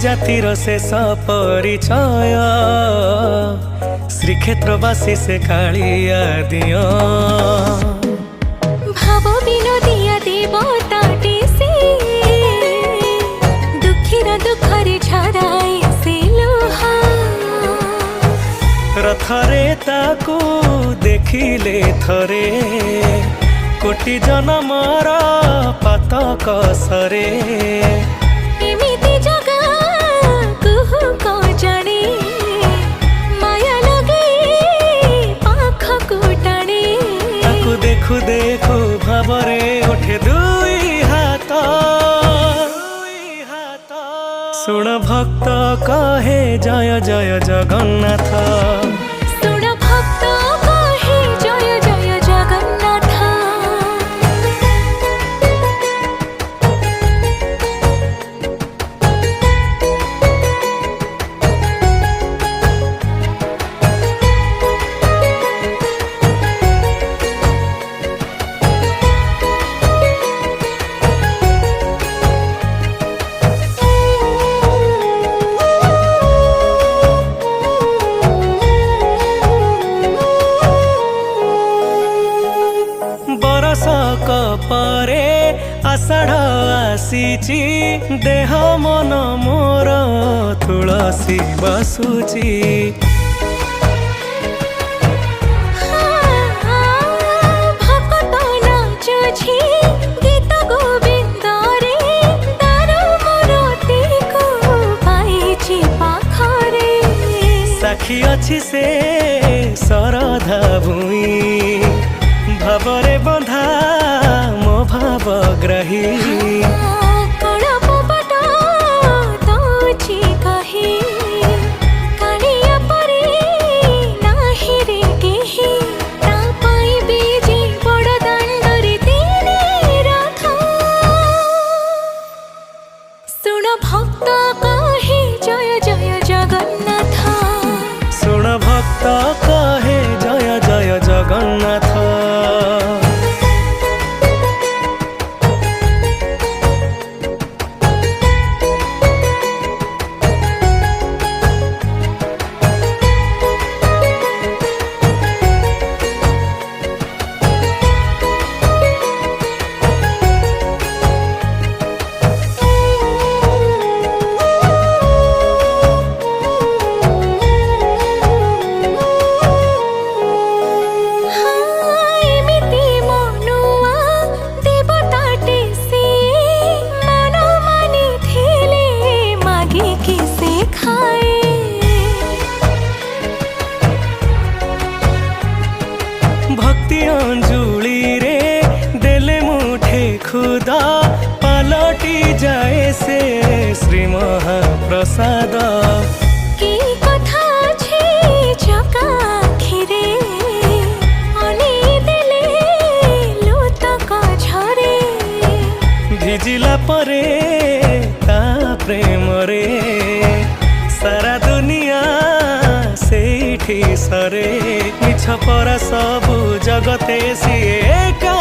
जातिर शेष परिचय श्रीक्षेत्रवासी से कालिया दिया भाव विनोदिया देवताटे से दुखीर दुखरे झराए से लुहा रथरे ताकू देखिले थरे कोटि जनमर पातक सरे एमिति जगा कुहु को जाने माया लगे पाखकु टाणे ताकू देखु देखु भावरे उठे दुई हाथ सुन भक्त कहे जय जय जगन्नाथ सुन भक्त कहे जय जय जगन्नाथ बरसक परे आषाढ़ आसीची देह मन मोर तुलसी बसुची भक्त नाचुछि गीत गोविंद रे दारु मोरती को पाइछि पाखरे साक्षी अच्छी से शरधा भूई भावरे बंधा मो भावग्राही कड़प पट दौछि कही कालिया परे नाही रे केही ता पाइबे जे बड़ दाण्डरे तेरे रथ सुन भक्त कहे जय जय जगन्नाथ सुन भक्त कहे जय जय जगन्नाथ भक्ति अंजुली रे देले मुठे खुदा पलटी जाए से श्री महाप्रसाद की कथा छे चका खिरे अने देले लुतक झरे भिजिला परे ता प्रेम रे सारा दुनिया सेठी सरे मिछ पर सबु जगते सिए एका